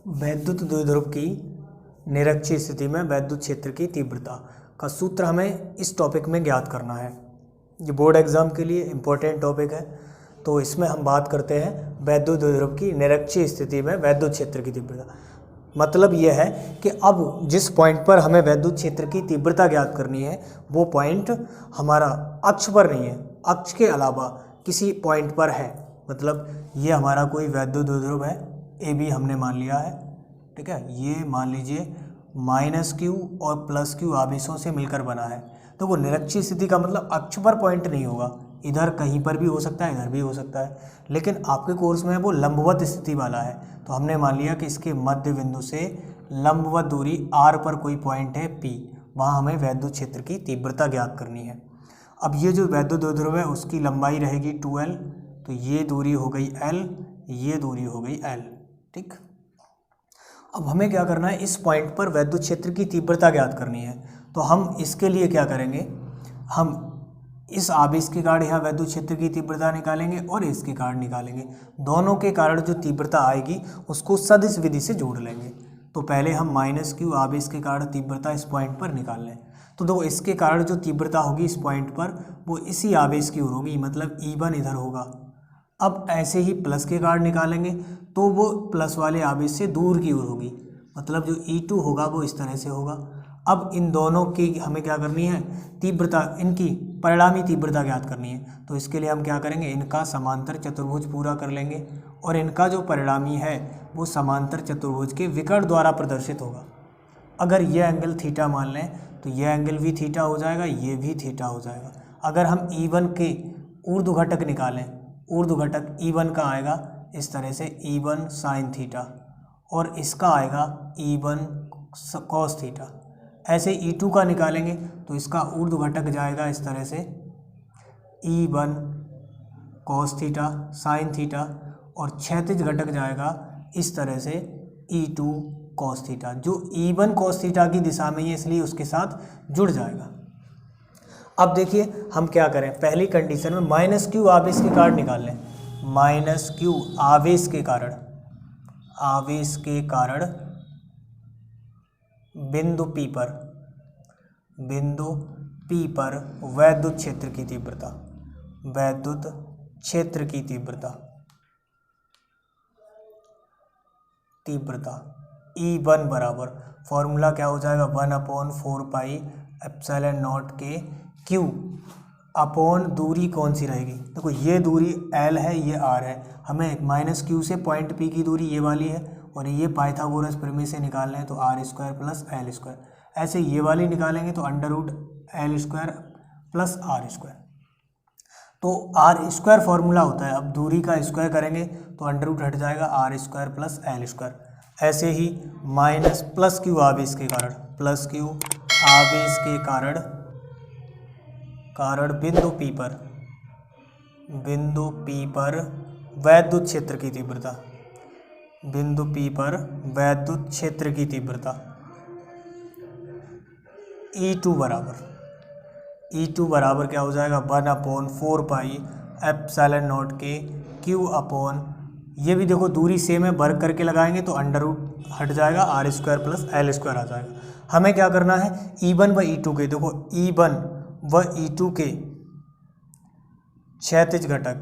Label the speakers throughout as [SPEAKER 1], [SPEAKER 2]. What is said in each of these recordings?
[SPEAKER 1] वैद्युत द्विध्रुव की निरक्षीय स्थिति में वैद्युत क्षेत्र की तीव्रता का सूत्र हमें इस टॉपिक में ज्ञात करना है। ये बोर्ड एग्जाम के लिए इम्पोर्टेंट टॉपिक है। तो इसमें हम बात करते हैं वैद्युत द्विध्रुव की निरक्षीय स्थिति में वैद्युत क्षेत्र की तीव्रता। मतलब यह है कि अब जिस पॉइंट पर हमें वैद्युत क्षेत्र की तीव्रता ज्ञात करनी है वो पॉइंट हमारा अक्ष पर नहीं है, अक्ष के अलावा किसी पॉइंट पर है। मतलब ये हमारा कोई वैद्युत द्विध्रुव है, ए बी हमने मान लिया है, ठीक है। ये मान लीजिए -q और +q आवेशों से मिलकर बना है। तो वो निरक्षीय स्थिति का मतलब अक्ष पर पॉइंट नहीं होगा, इधर कहीं पर भी हो सकता है, इधर भी हो सकता है, लेकिन आपके कोर्स में वो लंबवत स्थिति वाला है। तो हमने मान लिया कि इसके मध्य बिंदु से लंबवत दूरी r पर कोई पॉइंट है P, वहाँ हमें वैद्युत क्षेत्र की तीव्रता ज्ञात करनी है। अब ये जो वैद्युत द्विध्रुव है उसकी लंबाई रहेगी 2l, तो ये दूरी हो गई l, ये दूरी हो गई l, ठीक। अब हमें क्या करना है, इस पॉइंट पर वैद्युत क्षेत्र की तीव्रता ज्ञात करनी है। तो हम इसके लिए क्या करेंगे, हम इस आवेश के कारण यहाँ वैद्युत क्षेत्र की तीव्रता निकालेंगे और इसके कारण निकालेंगे। दोनों के कारण जो तीव्रता आएगी उसको सदिश विधि से जोड़ लेंगे। तो पहले हम -q आवेश के कारण तीव्रता इस पॉइंट पर निकाल लें। तो देखो इसके कारण जो तीव्रता होगी इस पॉइंट पर वो इसी आवेश की ओर होगी, मतलब E1 इधर होगा। अब ऐसे ही प्लस के कारण निकालेंगे तो वो प्लस वाले आवेश से दूर की ओर होगी, मतलब जो E2 होगा वो इस तरह से होगा। अब इन दोनों की हमें क्या करनी है, तीव्रता, इनकी परिणामी तीव्रता ज्ञात करनी है। तो इसके लिए हम क्या करेंगे, इनका समांतर चतुर्भुज पूरा कर लेंगे और इनका जो परिणामी है वो समांतर चतुर्भुज के विकर्ण द्वारा प्रदर्शित होगा। अगर ये एंगल थीटा मान लें तो ये एंगल भी थीटा हो जाएगा, ये भी थीटा हो जाएगा। अगर हम E1 के ऊर्ध्व घटक निकालें, ऊर्ध्व घटक E1 का आएगा इस तरह से E1 साइन थीटा और इसका आएगा E1 कॉस थीटा। ऐसे E2 का निकालेंगे तो इसका ऊर्ध्व घटक जाएगा इस तरह से E1 cos theta sine theta और क्षैतिज घटक जाएगा इस तरह से E2 कॉस थीटा। जो E1 कॉस थीटा की दिशा में है इसलिए उसके साथ जुड़ जाएगा। अब देखिए हम क्या करें, पहली कंडीशन में -q आवेश के कारण निकाल लें। -q आवेश के कारण, आवेश के कारण बिंदु P पर, बिंदु P पर वैद्युत क्षेत्र की तीव्रता, वैद्युत क्षेत्र की तीव्रता, तीव्रता E1 बराबर, फॉर्मूला क्या हो जाएगा, 1/4 पाई एप्सिलॉन नॉट के Q अपॉन दूरी कौन सी रहेगी, देखो ये दूरी L है, ये R है, हमें -q से पॉइंट P की दूरी ये वाली है और ये पाइथागोरस प्रमेय से निकालना है तो r² + l²। ऐसे ये वाली निकालेंगे तो √l² + r²। तो r² फॉर्मूला होता है, अब दूरी का स्क्वायर करेंगे तो अंडर हट जाएगा, r² + l²। ऐसे ही +q आवेश के कारण, +q आवेश के कारण बिंदु P पर वैद्युत क्षेत्र की तीव्रता, बिंदु P पर वैद्युत क्षेत्र की तीव्रता E2 बराबर क्या हो जाएगा, 1/4 पाई एप्सिलॉन नॉट के Q अपॉन, ये भी देखो दूरी सेम है, वर्ग करके लगाएंगे तो अंडर हट जाएगा, r² + l² आ जाएगा। हमें क्या करना है, E1 व E2 के, देखो E1 व E2 के क्षैतिज घटक,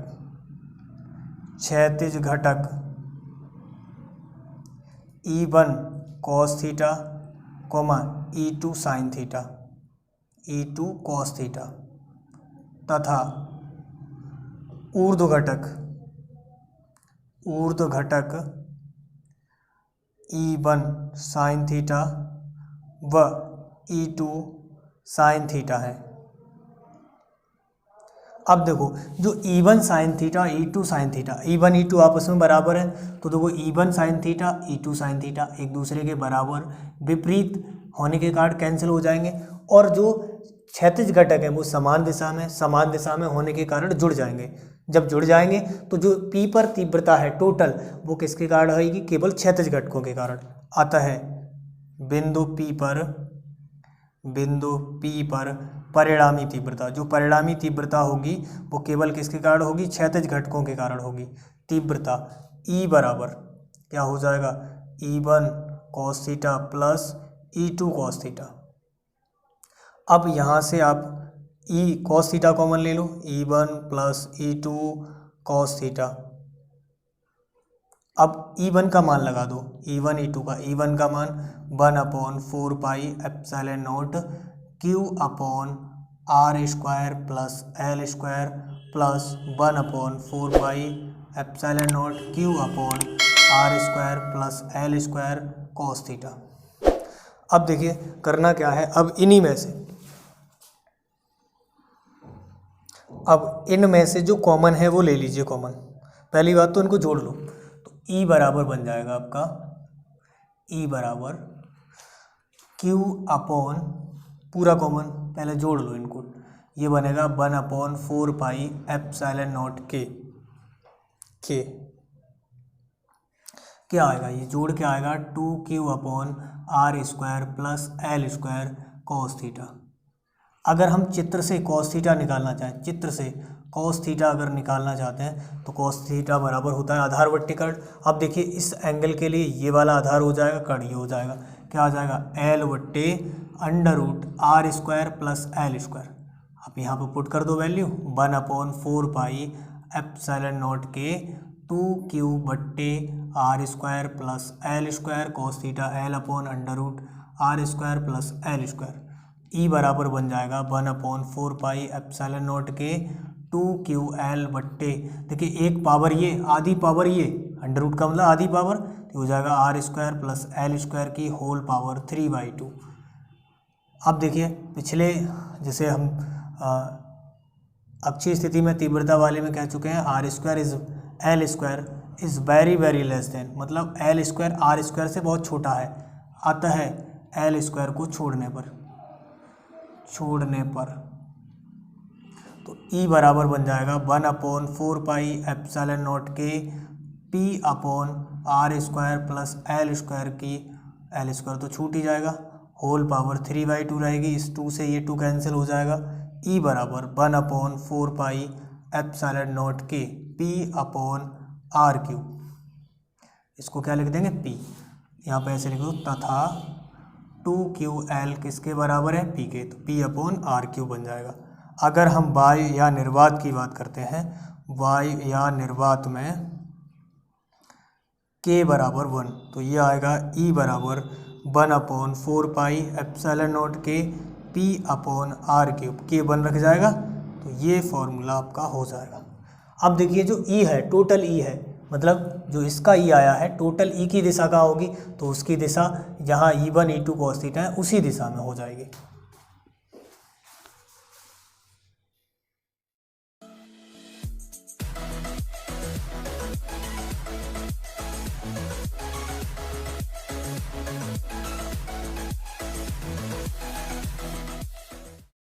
[SPEAKER 1] क्षैतिज घटक E1 cos theta, E2 sine theta, E2 cos theta तथा ऊर्ध्व घटक E1 साइन थीटा व E2 साइन थीटा है। अब देखो जो E1 sine theta, E2 sine theta, E1 E2 आपस में बराबर है, तो देखो E1 sine theta, E2 sine theta एक दूसरे के बराबर विपरीत होने के कारण कैंसिल हो जाएंगे और जो क्षैतिज घटक है वो समान दिशा में होने के कारण जुड़ जाएंगे। जब जुड़ जाएंगे तो जो P पर तीव्रता है टोटल वो किसके कारण होगी, केवल क्षैतिज घटकों के कारण। अतः बिंदु P पर परिणामी तीव्रता, जो परिणामी तीव्रता होगी वो केवल किसके कारण होगी, क्षैतिज घटकों के कारण होगी। तीव्रता E बराबर क्या हो जाएगा, E1 cos theta plus E2 cos theta. अब यहाँ से आप cos थीटा कॉमन ले लो, E1 plus E2 cos theta. अब E1 का मान लगा दो, E1 E2 का, E1 का मान 1/4 pi epsilon not Q upon R square plus L square plus 1/4 pi epsilon not Q upon R square plus L square cos theta. अब देखिए करना क्या है, अब इन्हीं में से, अब इनमें से जो कॉमन है वो ले लीजिए कॉमन। पहली बात तो इनको जोड़ लो, तो E बराबर बन जाएगा आपका, E बराबर Q अपॉन पूरा कॉमन, पहले जोड़ लो इनको, ये बनेगा 1/4 पाई एप्सिलॉन नॉट के क्या आएगा, ये जोड़ के आएगा 2Q upon R square plus L square cos theta. अगर हम चित्र से cos थीटा निकालना चाहें, चित्र से cos थीटा अगर निकालना चाहते हैं तो cos थीटा बराबर होता है आधार बट्टे कर्ण। अब देखिए इस एंगल के लिए ये वाला आधार हो जाएगा, कर्ण ये हो जाएगा, क्या आ जाएगा, L बट्टे under root R square plus L square. आप यहाँ पर पुट कर दो वैल्यू, 1/4 पाई एप्सिलॉन नॉट के 2Q बट्टे R square plus L square cos theta L upon under root R square plus L square. E बराबर बन जाएगा 1/4 पाई एप्सिलॉन नॉट के 2QL बट्टे, देखिए एक पावर ये, आधी पावर ये, अंडर रूट का मतलब आधी पावर, तो हो जाएगा R square plus L square की होल पावर 3/2। अब देखिए पिछले जैसे हम अक्षीय स्थिति में तीव्रता वाले में कह चुके हैं, R square is L square is very very less than, मतलब L स्क्वायर R स्क्वायर से बहुत छोटा है, अतः L स्क्वायर को छोड़ने पर तो E बराबर बन जाएगा 1/4 पाई एप्सिलॉन नॉट के P upon R square plus L square की, L स्क्वायर तो छूट ही जाएगा, होल पावर 3/2 रहेगी, इस 2 से ये 2 कैंसिल हो जाएगा। E बराबर 1/4 पाई एप्सिलॉन नॉट के P अपॉन R क्यूब, इसको क्या लिख देंगे P, यहाँ पे ऐसे लिख दो, तथा 2QL किसके बराबर है, P के, तो P अपॉन R क्यूब बन जाएगा। अगर हम वायु या निर्वात की बात करते हैं, वायु या निर्वात में K बराबर 1, तो ये आएगा E बराबर 1/4 पाई एप्सिलॉन नॉट के P upon R cube, K 1 रख जाएगा, तो ये फॉर्मूला आपका हो जाएगा। अब देखिए जो E है, टोटल E है, मतलब जो इसका E आया है, टोटल E की दिशा कहाँ होगी, तो उसकी दिशा जहाँ E1 E2 cos थीटा है उसी दिशा में हो जाएगी।